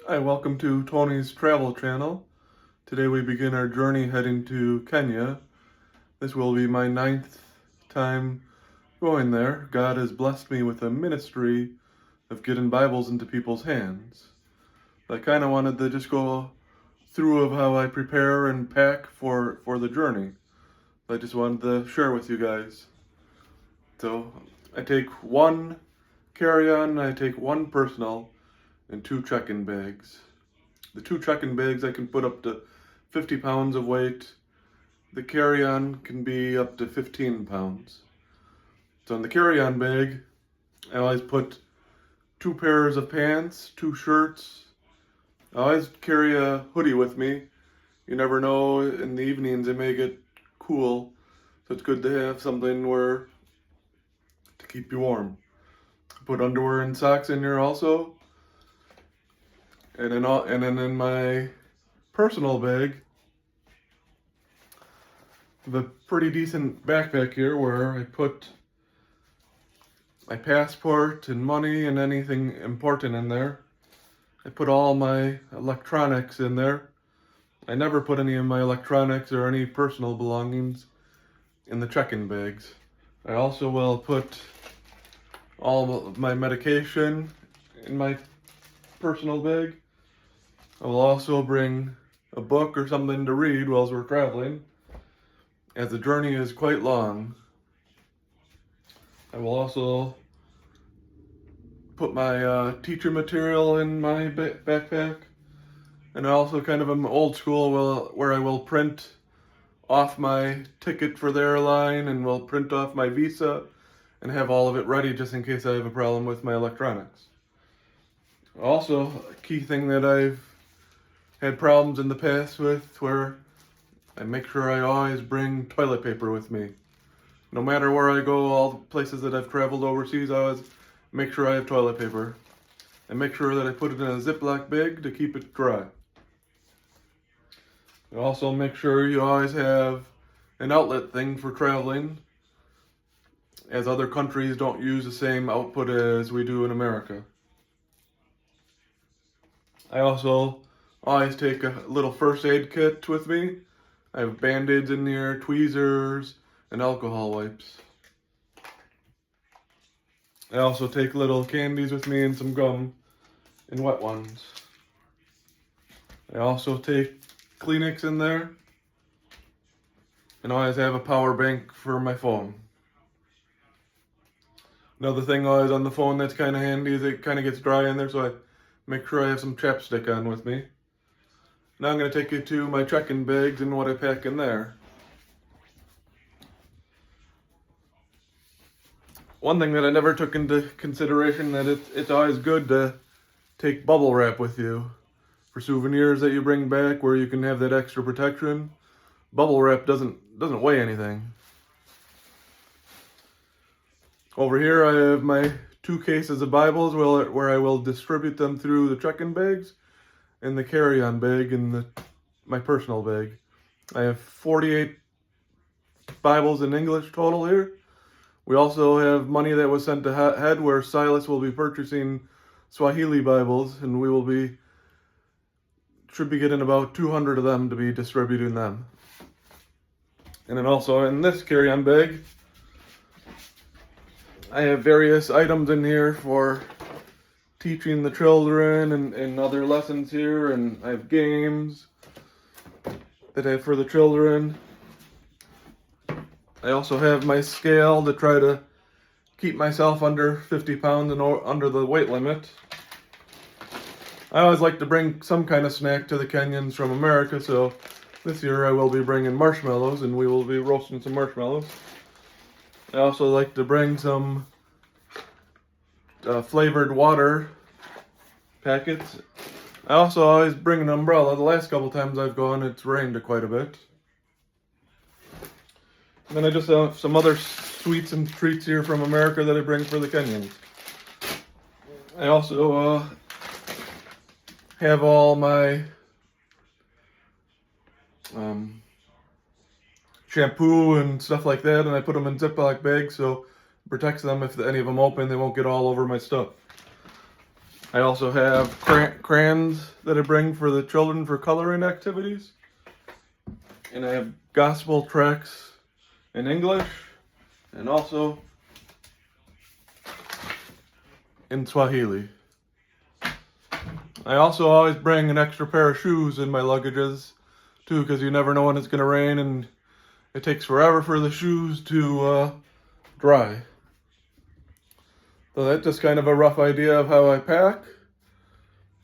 Hi, welcome to Tony's Travel Channel. Today we begin our journey heading to Kenya. This will be my 9th time going there. God has blessed me with a ministry of getting Bibles into people's hands. I kind of wanted to just go through of how I prepare and pack for the journey. I just wanted to share with you guys. So I take one carry-on, I take one personal, and 2 check-in bags. The 2 check-in bags I can put up to 50 pounds of weight. The carry-on can be up to 15 pounds. So in the carry-on bag, I always put 2 pairs of pants, 2 shirts. I always carry a hoodie with me. You never know, in the evenings it may get cool, so it's good to have something to keep you warm. Put underwear and socks in here also. And then in my personal bag, I have a pretty decent backpack here where I put my passport and money and anything important in there. I put all my electronics in there. I never put any of my electronics or any personal belongings in the check-in bags. I also will put all of my medication in my personal bag. I will also bring a book or something to read while we're traveling, as the journey is quite long. I will also put my teacher material in my backpack, and I also kind of am old school where I will print off my ticket for the airline and will print off my visa and have all of it ready just in case I have a problem with my electronics. Also, a key thing that I've had problems in the past with, where I make sure I always bring toilet paper with me. No matter where I go, all the places that I've traveled overseas, I always make sure I have toilet paper. And make sure that I put it in a Ziploc bag to keep it dry. And also make sure you always have an outlet thing for traveling, as other countries don't use the same output as we do in America. I also always take a little first aid kit with me. I have Band-Aids in here, tweezers, and alcohol wipes. I also take little candies with me and some gum and wet ones. I also take Kleenex in there, and I always have a power bank for my phone. Another thing always on the phone that's kind of handy is it kind of gets dry in there, so I make sure I have some chapstick on with me. Now I'm going to take you to my check-in bags and what I pack in there. One thing that I never took into consideration, that it's always good to take bubble wrap with you for souvenirs that you bring back, where you can have that extra protection. Bubble wrap doesn't weigh anything. Over here I have my 2 cases of Bibles where I will distribute them through the check-in bags and the carry-on bag and my personal bag. I have 48 Bibles in English total here. We also have money that was sent ahead where Silas will be purchasing Swahili Bibles, and we should be getting about 200 of them to be distributing them. And then also in this carry-on bag, I have various items in here for teaching the children and other lessons here, and I have games that I have for the children. I also have my scale to try to keep myself under 50 pounds and under the weight limit. I always like to bring some kind of snack to the Kenyans from America, so this year I will be bringing marshmallows, and we will be roasting some marshmallows. I also like to bring some flavored water packets. I also always bring an umbrella. The last couple times I've gone, it's rained quite a bit. And then I just have some other sweets and treats here from America that I bring for the Kenyans. I also have all my shampoo and stuff like that, and I put them in Ziploc bags so it protects them. If any of them open, they won't get all over my stuff. I also have crayons that I bring for the children for coloring activities. And I have gospel tracts in English and also in Swahili. I also always bring an extra pair of shoes in my luggages too, because you never know when it's going to rain and it takes forever for the shoes to dry. So that's just kind of a rough idea of how I pack.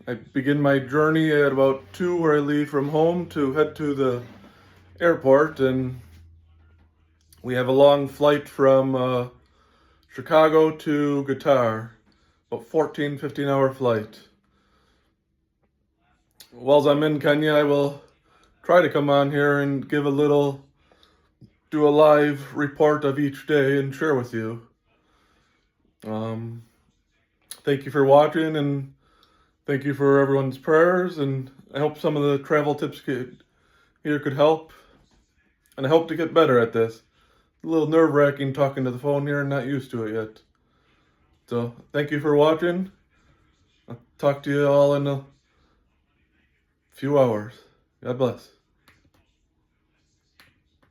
I begin my journey at about 2 where I leave from home to head to the airport, and we have a long flight from Chicago to Qatar, about 15-hour flight. While I'm in Kenya, I will try to come on here and do a live report of each day and share with you. Thank you for watching, and thank you for everyone's prayers, and I hope some of the travel tips here could help, and I hope to get better at this. A little nerve-wracking talking to the phone here and not used to it yet. So, thank you for watching. I'll talk to you all in a few hours. God bless.